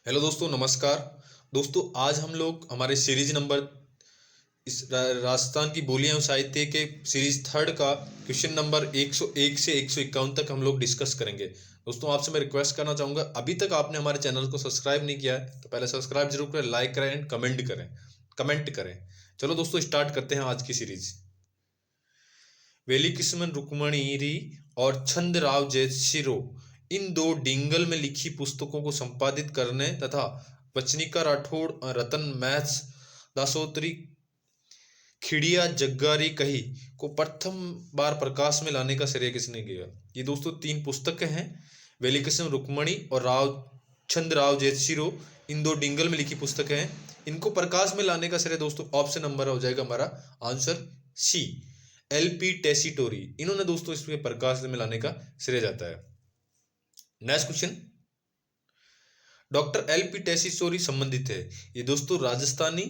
Hello दोस्तों, नमस्कार। दोस्तों, आज हम लोग हमारे सीरीज नंबर राजस्थान की बोलियां और साहित्य के सीरीज थर्ड का क्वेश्चन नंबर 101 से 151 तक हम लोग डिस्कस करेंगे। दोस्तों, आपसे मैं रिक्वेस्ट करना चाहूँगा, अभी तक आपने हमारे चैनल को सब्सक्राइब नहीं किया है तो पहले सब्सक्राइब जरूर करें, लाइक करें एंड कमेंट करें। चलो दोस्तों, स्टार्ट करते हैं आज की सीरीज। वेली किस्मन रुक्मणी और छंद राव जयसिरो इन दो डिंगल में लिखी पुस्तकों को संपादित करने तथा वचनिका राठौड़ रतन मैथ्स दासोत्री खिड़िया जग्गारी कही को प्रथम बार प्रकाश में लाने का श्रेय किसने किया? ये दोस्तों तीन पुस्तकें हैं, वेली किस्मन रुक्मणी और राव छंद राव जयसिरो। इन दो डिंगल में लिखी पुस्तकें हैं, इनको प्रकाश में लाने का श्रेय दोस्तों ऑप्शन नंबर हो जाएगा हमारा आंसर सी, एलपी टेसीटोरी। इन्होंने दोस्तों इसमें प्रकाश में लाने का श्रेय जाता है। नेक्स्ट क्वेश्चन, डॉक्टर एलपी टेसीटोरी संबंधित है, ये दोस्तों राजस्थानी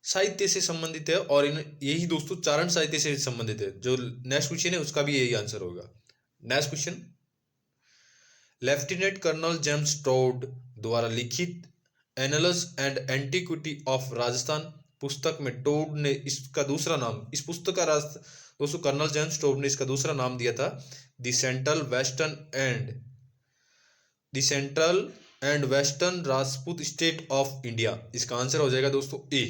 साहित्य से संबंधित है और यही दोस्तों चारण साहित्य से संबंधित है। जो नेक्स्ट क्वेश्चन है उसका भी यही आंसर होगा। Next question, lieutenant colonel James Tod द्वारा लिखित annals and antiquity of Rajasthan पुस्तक में टोड ने इसका दूसरा नाम, इस पुस्तक का दोस्तों कर्नल जेम्स टोड ने इसका दूसरा नाम दिया था the central and western Rajput state of India. इसका आंसर हो जाएगा दोस्तों A.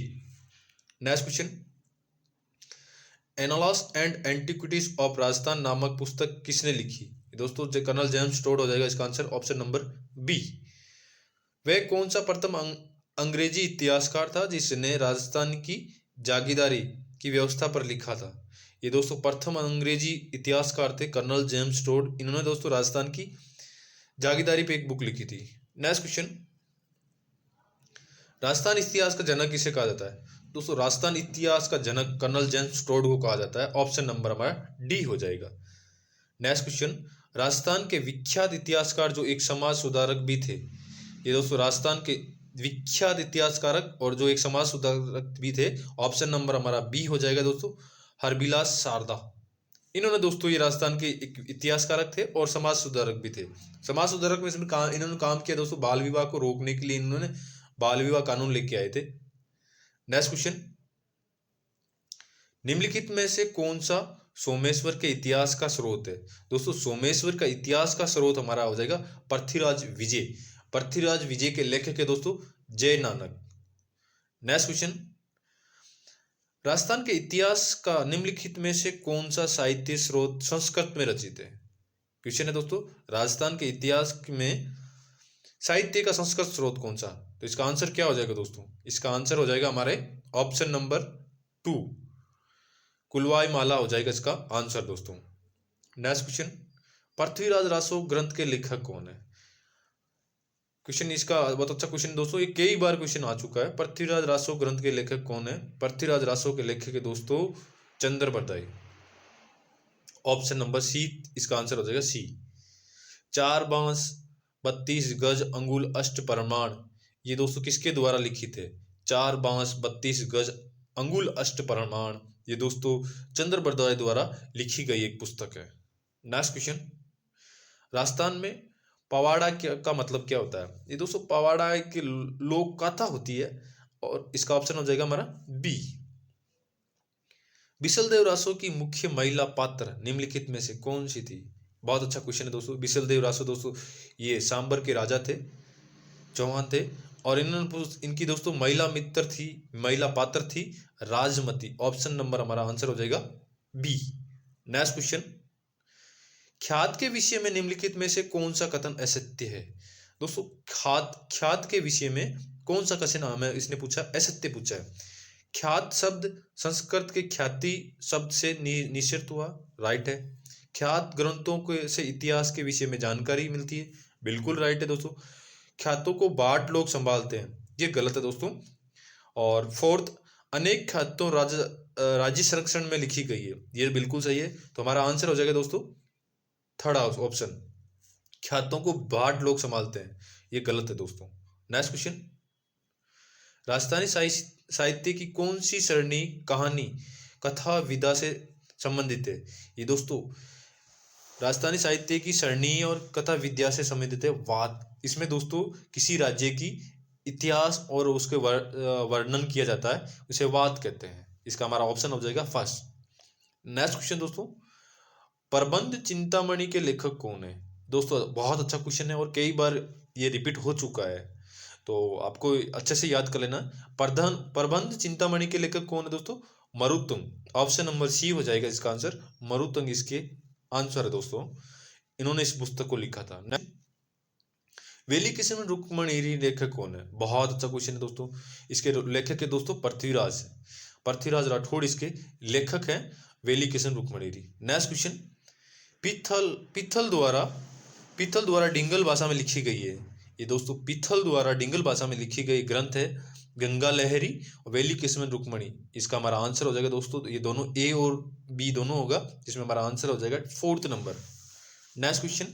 Next question, annals and antiquities of Rajasthan नामक पुस्तक किसने लिखी? दोस्तों कर्नल जेम्स टोड हो जाएगा इसका आंसर ऑप्शन नंबर बी। वह कौन सा प्रथम अंग्रेजी इतिहासकार था जिसने राजस्थान की जागीरदारी की व्यवस्था पर लिखा था? ये दोस्तों प्रथम अंग्रेजी इतिहासकार थे कर्नल जेम्स टोड। इन्होंने दोस्तों राजस्थान की जागीरदारी पे एक बुक लिखी थी। नेक्स्ट क्वेश्चन, राजस्थान इतिहास का जनक किसे कहा जाता है? दोस्तों राजस्थान इतिहास का जनक कर्नल जेम्स टोड को कहा जाता है। ऑप्शन नंबर हमारा डी हो जाएगा। नेक्स्ट क्वेश्चन, राजस्थान के विख्यात इतिहासकार जो एक समाज सुधारक भी थे, ये दोस्तों राजस्थान के विख्यात इतिहासकारक और जो एक समाज सुधारक भी थे, ऑप्शन नंबर हमारा बी हो जाएगा दोस्तों, हरबिलास शारदा। इन्होंने दोस्तों ये राजस्थान के एक इतिहासकारक थे और समाज सुधारक भी थे। समाज सुधारक में इन्होंने काम किया दोस्तों बाल विवाह को रोकने के लिए, इन्होंने बाल विवाह कानून लेके आए थे। नेक्स्ट क्वेश्चन, निम्नलिखित में से कौन सा सोमेश्वर के इतिहास का स्रोत है? दोस्तों सोमेश्वर का इतिहास का स्रोत हमारा हो जाएगा पृथ्वीराज विजय। पृथ्वीराज विजय के लेखक है दोस्तों जय नानक। नेक्स्ट क्वेश्चन, राजस्थान के इतिहास का निम्नलिखित में से कौन सा साहित्य स्रोत संस्कृत में रचित है? क्वेश्चन है दोस्तों, राजस्थान के इतिहास में साहित्य का संस्कृत स्रोत कौन सा? तो इसका आंसर क्या हो जाएगा दोस्तों? इसका आंसर हो जाएगा हमारे ऑप्शन नंबर 2, कुलवाई माला हो जाएगा इसका आंसर दोस्तों। नेक्स्ट क्वेश्चन, पृथ्वीराज रासो ग्रंथ के लेखक कौन है? क्वेश्चन इसका बहुत अच्छा क्वेश्चन दोस्तों, ये कई बार क्वेश्चन आ चुका है। पृथ्वीराज रासो ग्रंथ के लेखक कौन है? पृथ्वीराज रासो के लेखक है दोस्तों चंद्र बरदाई। ऑप्शन नंबर सी, इसका आंसर हो जाएगा सी। 4 बांस 32 गज अंगुल अष्ट प्रमाण, ये दोस्तों किसके द्वारा लिखित है? 4 बांस 32 गज अंगुल अष्ट प्रमाण, ये दोस्तों चंद्र बरदाई द्वारा लिखी गई एक पुस्तक है। नेक्स्ट क्वेश्चन, राजस्थान में पवाड़ा का मतलब क्या होता है? ये दोस्तों पवाड़ा एक लोक कथा होती है और इसका ऑप्शन हो जाएगा हमारा बी। बिसलदेव रासो की मुख्य महिला पात्र निम्नलिखित में से कौन सी थी? बहुत अच्छा क्वेश्चन है दोस्तों। बिसलदेव रासो दोस्तों ये सांबर के राजा थे, चौहान थे, और इनकी दोस्तों महिला मित्र थी, महिला पात्र थी राजमती। ऑप्शन नंबर हमारा आंसर हो जाएगा बी। नेक्स्ट क्वेश्चन, ख्यात के विषय में निम्नलिखित में से कौन सा कथन असत्य है? दोस्तों ख्यात के विषय में कौन सा कथन हमें इसने पूछा, असत्य पूछा है। ख्यात शब्द संस्कृत के ख्याति शब्द से निश्चित हुआ, राइट है। ख्यात ग्रंथों के से इतिहास के विषय में जानकारी मिलती है, बिल्कुल राइट है दोस्तों। ख्यातों को बाट लोग संभालते हैं, ये गलत है दोस्तों। और फोर्थ, अनेक ख्यातों राज्य संरक्षण में लिखी गई है, ये बिल्कुल सही है। तो हमारा आंसर हो जाएगा दोस्तों थर्ड ऑप्शन, ख्यातों को बाट लोग संभालते हैं, ये गलत है दोस्तों। नेक्स्ट क्वेश्चन, राजस्थानी साहित्य की कौन सी सरणी कहानी कथा विधा से संबंधित है? ये दोस्तों राजस्थानी साहित्य की सरणी और कथा विद्या से संबंधित है वाद। इसमें दोस्तों किसी राज्य की इतिहास और उसके वर्णन किया जाता है, उसे वाद कहते हैं। इसका हमारा ऑप्शन हो जाएगा फर्स्ट। नेक्स्ट क्वेश्चन दोस्तों, प्रबंध चिंतामणि के लेखक कौन है? दोस्तों बहुत अच्छा क्वेश्चन है और कई बार ये रिपीट हो चुका है, तो आपको अच्छे से याद कर लेना। प्रबंध चिंतामणि के लेखक कौन है दोस्तों? मरुतुंग। ऑप्शन नंबर सी हो जाएगा इसका आंसर, मरुतुंग इसके आंसर है दोस्तों। इन्होंने इस पुस्तक को लिखा था। वेली किशन रुक्मणीरी लेखक कौन है? बहुत अच्छा क्वेश्चन है दोस्तों। इसके लेखक है दोस्तों पृथ्वीराज। पृथ्वीराज राठौड़ इसके लेखक हैं, वेली किशन रुक्मणीरी। नेक्स्ट क्वेश्चन, पिथल द्वारा डिंगल भाषा में लिखी गई है। ये दोस्तों पिथल द्वारा डिंगल भाषा में लिखी गई ग्रंथ है गंगा लहरी और वेली किस्मन रुक्मणी। इसका हमारा आंसर हो जाएगा दोस्तों, ये दोनों ए और बी दोनों होगा, जिसमें हमारा आंसर हो जाएगा fourth number. Next question,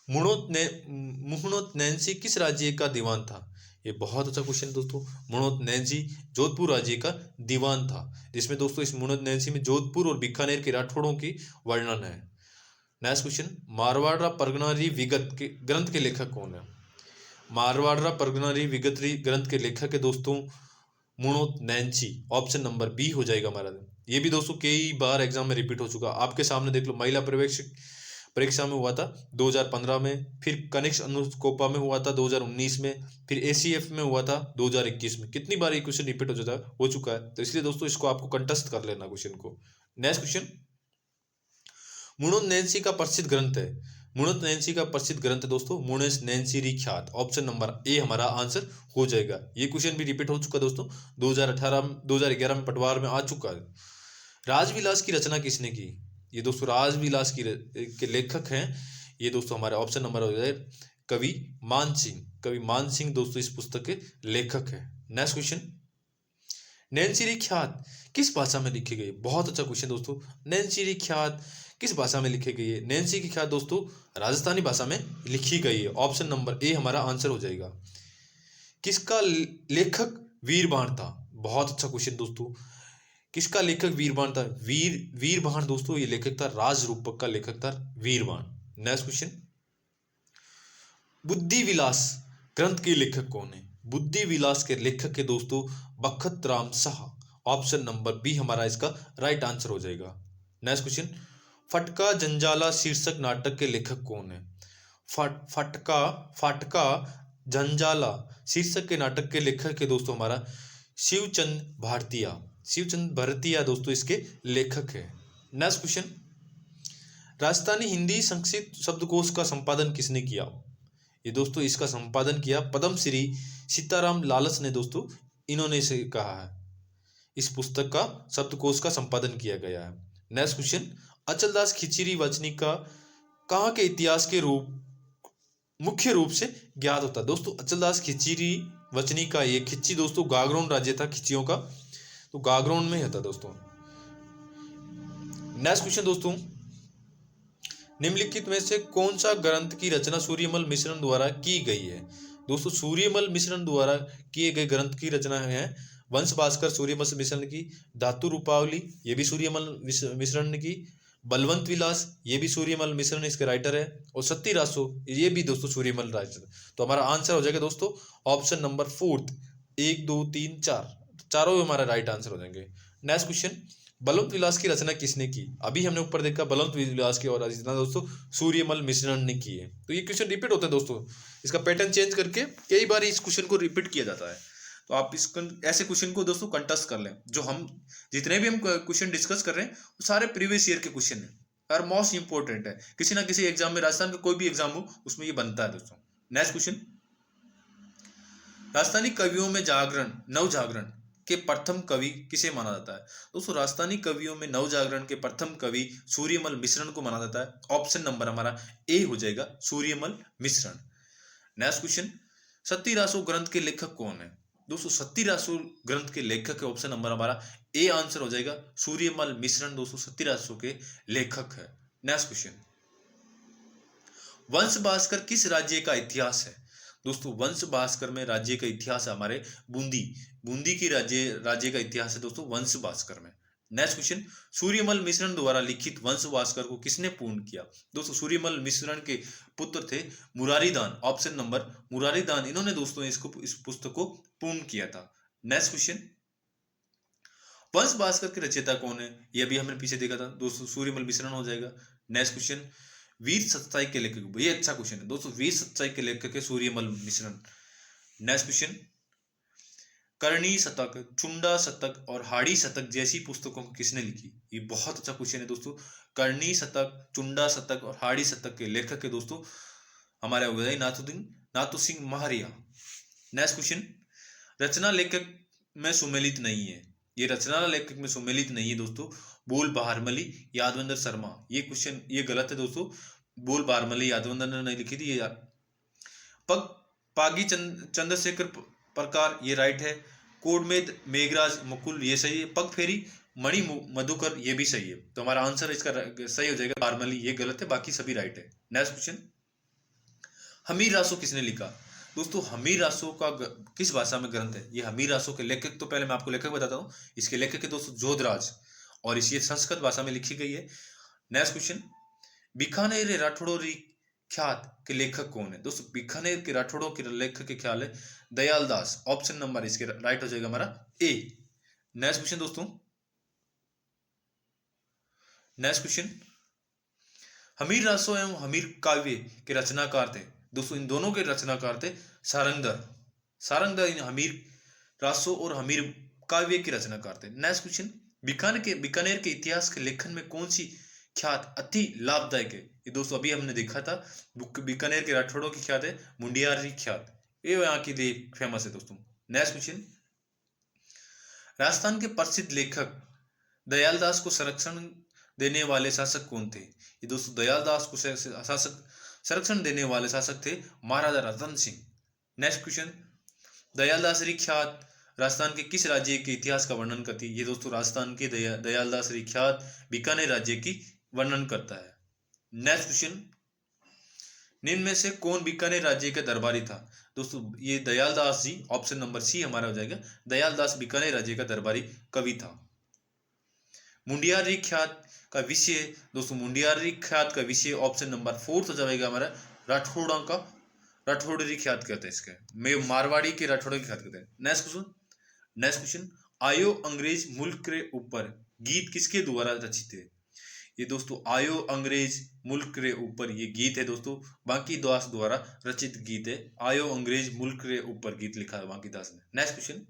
Muhnot Nancy किस राज्य का दीवान था? ये बहुत अच्छा क्वेश्चन दोस्तों। मुहणोत नैन्सी जोधपुर राज्य का दीवान था, जिसमें दोस्तों इस मुहणोत नैन्सी में जोधपुर और बीकानेर के राठौड़ों की वर्णन है। नेक्स्ट क्वेश्चन, मारवाड़ा परगनारी विगत के ग्रंथ के लेखक कौन है? मारवाड़ा परगनारी विगतरी ग्रंथ के लेखक है दोस्तों Muhnot Nainsi. Option number B हो जाएगा हमारा। ये भी दोस्तों कई बार एग्जाम में रिपीट हो चुका, आपके सामने देख लो। महिला पर्यवेक्षक परीक्षा में हुआ था 2015 में, फिर कनिष्क अनुस्कोपा में हुआ था 2019 में, फिर एसीएफ में हुआ था 2021 में। कितनी बार ये क्वेश्चन रिपीट हो चुका है, तो इसलिए दोस्तों इसको आपको कंटेस्ट कर लेना क्वेश्चन को। नेक्स्ट क्वेश्चन, मुणोत नैन्सी का प्रसिद्ध ग्रंथ है। मुणोत नैन्सी का प्रसिद्ध ग्रंथ है दोस्तों मुणेस नैन्सी ख्यात। ऑप्शन नंबर ए हमारा आंसर हो जाएगा। ये क्वेश्चन भी रिपीट हो चुका दोस्तों, 2011 में पटवार में आ चुका है। राजविलास की रचना किसने की? ये दोस्तों राजविलास के लेखक हैं ये दोस्तों हमारे ऑप्शन नंबर हो जाए कवि मान सिंह। कवि मान सिंह दोस्तों इस पुस्तक के लेखक है। नेक्स्ट क्वेश्चन, नैन्सी ख्यात किस भाषा में लिखी गई? बहुत अच्छा क्वेश्चन दोस्तों। नैन्सी ख्यात किस भाषा में लिखी गई है? नैन्सी की ख्यात दोस्तों राजस्थानी भाषा में लिखी गई है। ऑप्शन नंबर ए हमारा आंसर हो जाएगा। किसका लेखक वीरबाण था? बहुत अच्छा क्वेश्चन दोस्तों। किसका लेखक वीरबाण था? वीरबाण दोस्तों ये लेखक था, राज रूपक का लेखक था वीरबाण। नेक्स्ट क्वेश्चन, बुद्धि विलास ग्रंथ के लेखक कौन है? बुद्धि विलास के लेखक के दोस्तों Bakhat Ram Shah. Option number B हमारा इसका राइट आंसर हो जाएगा। नेक्स्ट क्वेश्चन, फटका जंजाला शीर्षक नाटक के लेखक कौन है? फटका जंजाला शीर्षक के नाटक के लेखक के दोस्तों हमारा शिवचंद भारतीया। शिवचंद भारतीया दोस्तों इसके लेखक है। नेक्स्ट क्वेश्चन, राजस्थानी हिंदी संस्कृत शब्दकोश का संपादन किसने किया? ये दोस्तों इसका संपादन किया पद्मश्री सीताराम लालस ने दोस्तों, इन्होंने इसे कहा है। इस पुस्तक का शब्दकोश का संपादन किया गया है। नेक्स्ट क्वेश्चन, अचलदास खिचरी वचनिका कहाँ के इतिहास के मुख्य रूप से ज्ञात होता है? दोस्तों अचलदास खिचरी वचनिका ये खिच्ची दोस्तों गागरोन राज्य था खिच्चियों का, तो गागरोन में होता दोस्तों। नेक्स्ट क्वेश्चन दोस्तों, निम्नलिखित में से कौन सा ग्रंथ की रचना सूर्यमल मिश्रण द्वारा की गई है? दोस्तों सूर्यमल मिश्रण द्वारा किए गए ग्रंथ की रचना है वंश भास्कर सूर्यमल मिश्रण की, धातु रूपावली ये भी सूर्यमल मिश्रण ने की, बलवंत विलास ये भी सूर्यमल मिश्रण इसके राइटर है, और सत्ती रासो ये भी दोस्तों सूर्यमल राइटर। तो हमारा आंसर हो जाएगा दोस्तों ऑप्शन नंबर फोर्थ। 1 2 3 4 चारों हमारा राइट आंसर हो जाएंगे। नेक्स्ट क्वेश्चन, बलवंत विलास की रचना किसने की? अभी हमने ऊपर देखा बलवंत विलास की और रचना दोस्तों सूर्यमल मिश्रण ने की है। तो ये क्वेश्चन रिपीट होता है दोस्तों, इसका पैटर्न चेंज करके कई बार इस क्वेश्चन को रिपीट किया जाता है। तो आप इस ऐसे क्वेश्चन को दोस्तों कंटेस्ट कर लें। जो हम जितने भी हम क्वेश्चन डिस्कस कर रहे हैं वो सारे प्रीवियस ईयर के क्वेश्चन है और मोस्ट इंपॉर्टेंट है। किसी ना किसी एग्जाम में, राजस्थान का कोई भी एग्जाम हो उसमें ये बनता है दोस्तों। नेक्स्ट क्वेश्चन, राजस्थानी कवियों में नवजागरण के प्रथम कवि किसे माना जाता है? दोस्तों राजस्थानी कवियों में नवजागरण के प्रथम कवि सूर्यमल मिश्रण को माना जाता है। ऑप्शन नंबर हमारा ए हो जाएगा सूर्यमल मिश्रण। नेक्स्ट क्वेश्चन, सत्तीरासो ग्रंथ के लेखक कौन है? दोस्तों सत्तीरासो ग्रंथ के लेखक है, ऑप्शन नंबर हमारा ए आंसर हो जाएगा सूर्यमल मिश्रण दोस्तों सत्तीरासो के लेखक है। नेक्स्ट क्वेश्चन, वंश भास्कर किस राज्य का इतिहास है? दोस्तों वंश भास्कर में राज्य का इतिहास है हमारे बूंदी की राज्य का इतिहास है दोस्तों वंश भास्कर में। नेक्स्ट क्वेश्चन, सूर्यमल मिश्रण द्वारा लिखित वंश भास्कर को किसने पूर्ण किया? दोस्तों सूर्यमल मिश्रण के पुत्र थे मुरारीदान, ऑप्शन नंबर मुरारीदान, इन्होंने दोस्तों इस पुस्तक को पूर्ण किया था। नेक्स्ट क्वेश्चन, वंश भास्कर के रचयिता कौन है? ये अभी हमने पीछे देखा था दोस्तों, सूर्यमल मिश्रण हो जाएगा। नेक्स्ट क्वेश्चन, वीर सच्चाई के लेखक, ये अच्छा क्वेश्चन है दोस्तों, वीर सच्चाई के लेखक है सूर्यमल मिश्रण। नेक्स्ट क्वेश्चन, करणी शतक, चुंडा शतक और हाड़ी शतक जैसी पुस्तकों को किसने लिखी? ये बहुत अच्छा क्वेश्चन है दोस्तों। करणी शतक, चुंडा शतक और हाड़ी शतक के लेखक है दोस्तों हमारे उदय नाथू सिंह महारिया। नेक्स्ट क्वेश्चन, रचना लेखक में सुमेलित नहीं है, ये रचना लेखक में सुमेलित नहीं है दोस्तों, बोल बहारमली यादवंदर शर्मा। ये क्वेश्चन ये गलत है दोस्तों, बोल बहारमली यादवंदर ने नहीं लिखी थी, ये पागी चंद्रशेखर प्रकार, ये राइट है। कोडमेद मेघराज मुकुल, ये सही है। पग फेरी मणि मधुकर, ये भी सही है। तो हमारा आंसर इसका सही हो जाएगा बहारमली, ये गलत है, बाकी सभी राइट है। नेक्स्ट क्वेश्चन, हमीर रासो किसने लिखा? दोस्तों हमीर रासो का किस भाषा में ग्रंथ है? ये हमीर रासो के लेखक, तो पहले मैं आपको लेखक बताता हूँ, इसके लेखक है दोस्तों जोधराज, और इसे संस्कृत भाषा में लिखी गई है। नेक्स्ट क्वेश्चन, बीकानेर राठौड़ी ख्यात के लेखक कौन है? दोस्तों बीकानेर के राठौड़ों के लेखक के ख्याल है दयाल दास, ऑप्शन नंबर इसके राइट हो जाएगा हमारा ए। नेक्स्ट क्वेश्चन दोस्तों, नेक्स्ट क्वेश्चन, हमीर रासो एवं हमीर काव्य के रचनाकार थे? दोस्तों इन दोनों के रचनाकार थे सारंगधर इन हमीर रासो और हमीर काव्य के रचनाकार थे। नेक्स्ट क्वेश्चन, बीकानेर के इतिहास के लेखन में कौन सी ख्यात अति लाभदायक है? ये दोस्तों अभी हमने देखा था, बीकानेर के राठौड़ों की ख्यात है मुंडियारी ख्यात, ये यहाँ की फेमस है दोस्तों। नेक्स्ट क्वेश्चन, राजस्थान के प्रसिद्ध लेखक दयालदास को संरक्षण देने वाले शासक कौन थे? ये दोस्तों दयालदास को संरक्षण देने वाले शासक थे महाराजा रतन सिंह। नेक्स्ट क्वेश्चन, दयालदास ख्यात राजस्थान के किस राज्य के इतिहास का वर्णन करती है? ये दोस्तों राजस्थान के दयालदास ख्यात बीकानेर राज्य की वर्णन करता है। नेक्स्ट क्वेश्चन, निम्न में से कौन बीकानेर राज्य का दरबारी था? दोस्तों ये दयालदास जी, ऑप्शन नंबर सी हमारा हो जाएगा, दयालदास बीकानेर राज्य का दरबारी कवि था। मुंडियारी ख्यात का विषय, दोस्तों मुंडियारी ख्यात का विषय ऑप्शन नंबर 4 हो जाएगा हमारा राठौड़ों का, राठौड़ी ख्यात कहते हैं इसके, मारवाड़ी के राठौड़ों की ख्यात कहते हैं। नेक्स्ट क्वेश्चन, आयो अंग्रेज मुल्क के ऊपर गीत किसके द्वारा रचित है? ये दोस्तों आयो अंग्रेज मुल्क के ऊपर, ये गीत है दोस्तों बांकी दास द्वारा रचित गीत है, आयो अंग्रेज मुल्क के ऊपर गीत लिखा है बांकी दास ने। नेक्स्ट क्वेश्चन,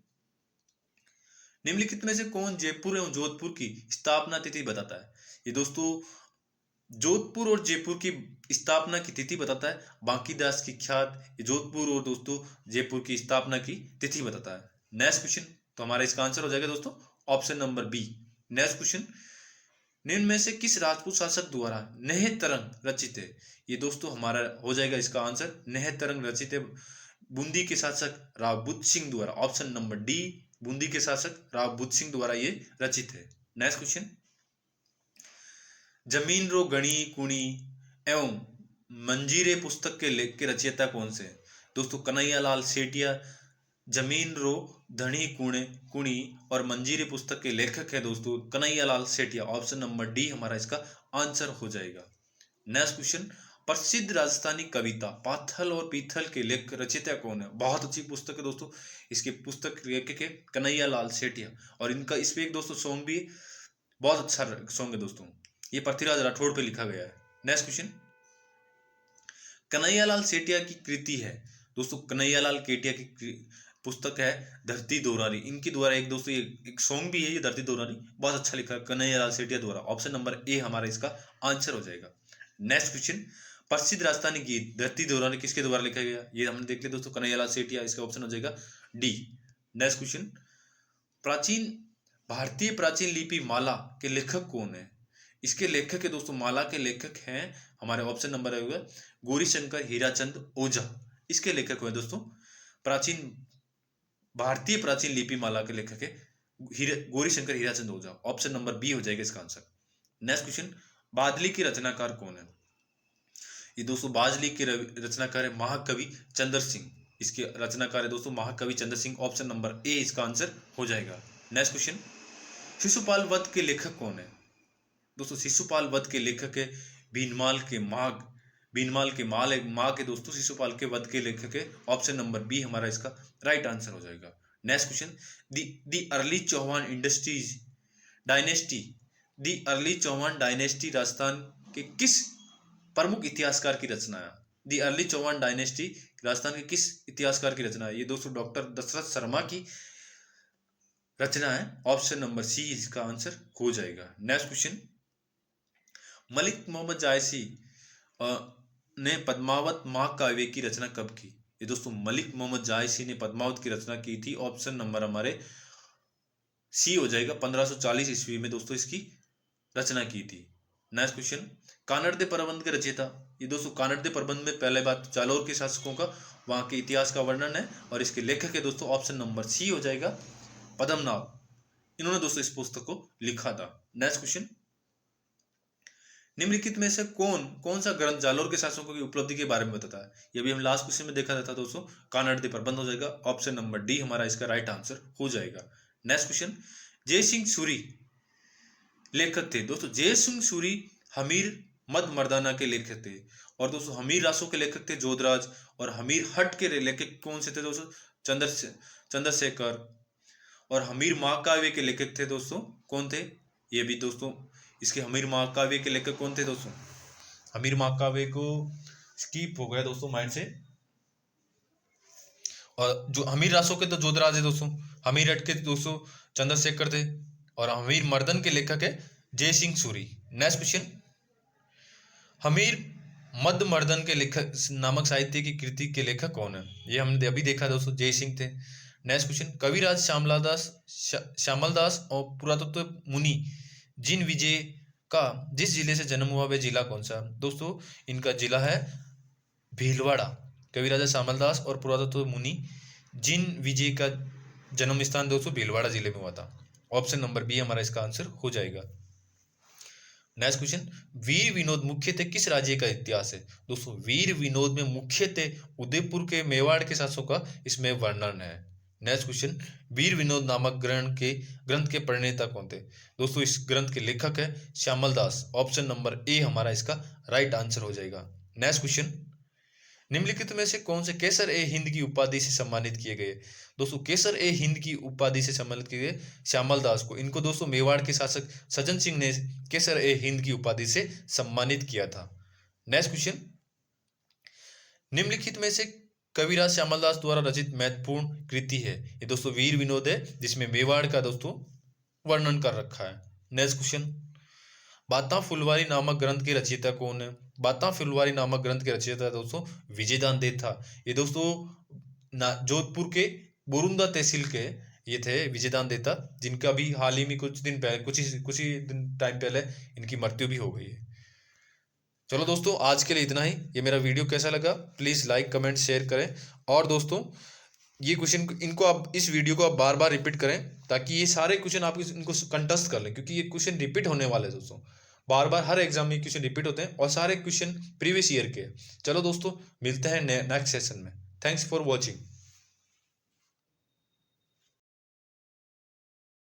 निम्नलिखित में से कौन जयपुर एवं जोधपुर की स्थापना तिथि बताता है? ये दोस्तों जोधपुर और जयपुर की स्थापना की तिथि बताता है बांकीदास की ख्यात, जोधपुर और दोस्तों जयपुर की स्थापना की तिथि बताता है। नेक्स्ट क्वेश्चन, तो हमारा इसका आंसर हो जाएगा दोस्तों option number B. Next question, निम्न में से किस राजपूत शासक द्वारा नेह तरंग रचित है? ये दोस्तों हमारा हो जाएगा इसका आंसर नेह तरंग रचित है बूंदी के शासक राव बुद्ध सिंह द्वारा, ऑप्शन नंबर डी, बूंदी के शासक राव बुद्ध सिंह द्वारा ये रचित है। नेक्स्ट क्वेश्चन, जमीन रो गणी कुणी एवं मंजीरे पुस्तक के लेख के रचयिता कौन से? दोस्तों कन्हैयालाल सेठिया जमीन रो धनी कुणी और मंजीरे पुस्तक के लेखक है दोस्तों Kanhaiyalal Sethia, option number D हमारा इसका आंसर हो जाएगा। नेक्स्ट क्वेश्चन, प्रसिद्ध राजस्थानी कविता पाथल और पीथल के लेख रचयिता कौन है? बहुत अच्छी पुस्तक है दोस्तों, इसके पुस्तक लेखक है कन्हैयालाल सेठिया, और इनका इस पे एक दोस्तों सॉन्ग भी बहुत अच्छा सॉन्ग है दोस्तों, ये पृथ्वीराज राठौड़ पे लिखा गया है। नेक्स्ट क्वेश्चन, कन्हैयालाल सेठिया की कृति है दोस्तों, कन्हैयालाल सेठिया की पुस्तक है धरती दोरारी, इनके द्वारा एक दोस्तों एक सॉन्ग भी है ये धरती दोरारी, बहुत अच्छा लिखा है कन्हैयालाल सेठिया द्वारा, ऑप्शन नंबर ए हमारा इसका आंसर हो जाएगा। नेक्स्ट क्वेश्चन, प्रसिद्ध राजस्थानी गीत धरती दोरारी किसके द्वारा लिखा गया? ये हमने देख लिया दोस्तों कन्हैयालाल सेठिया, इसका ऑप्शन हो जाएगा डी। नेक्स्ट क्वेश्चन, भारतीय प्राचीन लिपि माला के लेखक कौन है? इसके लेखक है दोस्तों, माला के लेखक हैं हमारे ऑप्शन नंबर होगा गौरीशंकर हीराचंद ओझा, इसके लेखक हुए दोस्तों भारतीय प्राचीन लिपि माला के लेखक है गौरीशंकर हीराचंद ओझा, ऑप्शन नंबर बी हो जाएगा इसका आंसर। नेक्स्ट क्वेश्चन, बादली की रचनाकार कौन है? ये दोस्तों बादली के रचनाकार है महाकवि चंद्र सिंह, इसके रचनाकार है दोस्तों महाकवि Chandra Singh, option number A इसका आंसर हो जाएगा। नेक्स्ट क्वेश्चन, शिशुपाल वध के लेखक कौन है? दोस्तों शिशुपाल वध के लेखक है भीनमाल के माघ, भीनमाल के माँ के दोस्तों शिशुपाल के वध के लेखक है। ऑप्शन नंबर बी हमारा इसका राइट आंसर हो जाएगा। Next question, the early Chauhan industries dynasty, the early Chauhan dynasty Rajasthan के किस प्रमुख इतिहासकार की रचना है? The early Chauhan dynasty Rajasthan के किस इतिहासकार की रचना है? ये दोस्तों डॉक्टर दशरथ शर्मा की रचना है। ऑप्शन नंबर सी इसका आंसर हो जाएगा। नेक्स्ट क्वेश्चन, मलिक मोहम्मद जायसी ने पद्मावत महाकाव्य की रचना कब की? ये दोस्तों मलिक मोहम्मद जायसी ने पद्मावत की रचना की थी। ऑप्शन नंबर हमारे सी हो जाएगा। 1540 ईस्वी में दोस्तों इसकी रचना की थी। नेक्स्ट क्वेश्चन, कानड़ दे प्रबंध के रचयिता? ये दोस्तों कानड़ दे प्रबंध में पहले बात जालौर के शासकों का, वहां के इतिहास का वर्णन है और इसके लेखक है दोस्तों। ऑप्शन नंबर सी हो जाएगा पद्मनाभ। इन्होंने दोस्तों इस पुस्तक को लिखा था। नेक्स्ट क्वेश्चन, निम्नलिखित में से कौन सा ग्रंथ जालौर के शासकों की उपलब्धि के बारे में बताता है? ये भी हम लास्ट क्वेश्चन में देखा था दोस्तों। कानड़ दे प्रबंध हो जाएगा। ऑप्शन नंबर डी हमारा इसका राइट आंसर हो जाएगा। नेक्स्ट क्वेश्चन, जय सिंह सूरी लेखक थे? दोस्तों जय सिंह सूरी हमीर मद मर्दाना के लेखक थे और दोस्तों हमीर रासों के लेखक थे जोधराज, और हमीर हट के लेखक कौन से थे दोस्तों? चंद्रशेखर। और हमीर महाकाव्य के लेखक थे दोस्तों कौन थे? ये भी दोस्तों इसके हमीर महाकाव्य के लेखक कौन थे दोस्तों? हमीर महाकाव्य को स्किप हो गया दोस्तों माइंड से। और जो हमीर रासों के तो जोधराज है दोस्तों, हमीर हट के दोस्तों चंद्रशेखर थे, और हमीर मर्दन के लेखक है जय सिंह सूरी। नेक्स्ट क्वेश्चन, हमीर मद मर्दन के लेखक नामक साहित्य की कृति के लेखक कौन है? ये हमने अभी देखा दोस्तों, जय सिंह थे। नेक्स्ट क्वेश्चन, कविराज श्यामल दास और पुरातत्व मुनि जिन विजय का जिस जिले से जन्म हुआ वह जिला कौन सा? दोस्तों इनका जिला है भीलवाड़ा। कविराजा श्यामल दास और पुरातत्व मुनि जिन विजय का जन्म स्थान दोस्तों भीलवाड़ा जिले में हुआ था। ऑप्शन नंबर बी हमारा इसका आंसर हो जाएगा। नेक्स्ट क्वेश्चन, वीर विनोद मुख्यतः किस राज्य का इतिहास है? दोस्तों वीर विनोद में मुख्यतः उदयपुर के मेवाड़ के शासकों का इसमें वर्णन है। नेक्स्ट क्वेश्चन, वीर विनोद नामक ग्रंथ के प्रणेता कौन थे? दोस्तों इस ग्रंथ के लेखक है श्यामल दास। ऑप्शन नंबर ए हमारा इसका राइट आंसर हो जाएगा। नेक्स्ट क्वेश्चन, निम्नलिखित में से कौन से केसर ए हिंद की उपाधि से सम्मानित किए गए? दोस्तों केसर ए हिंद की उपाधि से सम्मानित किए गए श्यामल दास को। इनको दोस्तों मेवाड़ के शासक सज्जन सिंह ने केसर ए हिंद की उपाधि से सम्मानित किया था। नेक्स्ट क्वेश्चन, निम्नलिखित में से कविराज श्यामल दास द्वारा रचित महत्वपूर्ण कृति है? ये दोस्तों वीर विनोद है, जिसमें मेवाड़ का दोस्तों वर्णन कर रखा है। नेक्स्ट क्वेश्चन, बाता फुलवारी नामक ग्रंथ के रचयिता कौन है? बाता फुलवारी नामक ग्रंथ के रचयिता दोस्तों विजयदान देथा। ये दोस्तों जोधपुर के बोरुंदा तहसील के ये थे विजयदान देथा, जिनका भी हाल ही में कुछ ही दिन टाइम पहले इनकी मृत्यु भी हो गई है। चलो दोस्तों आज के लिए इतना ही। ये मेरा वीडियो कैसा लगा प्लीज़ लाइक कमेंट शेयर करें, और दोस्तों ये क्वेश्चन इनको आप इस वीडियो को आप बार बार रिपीट करें ताकि ये सारे क्वेश्चन आप इनको कंटेस्ट कर लें, क्योंकि ये क्वेश्चन रिपीट होने वाले हैं दोस्तों। बार बार हर एग्जाम में क्वेश्चन रिपीट होते हैं और सारे क्वेश्चन प्रीवियस ईयर के। चलो दोस्तों मिलते हैं नेक्स्ट सेशन में। Thanks for watching.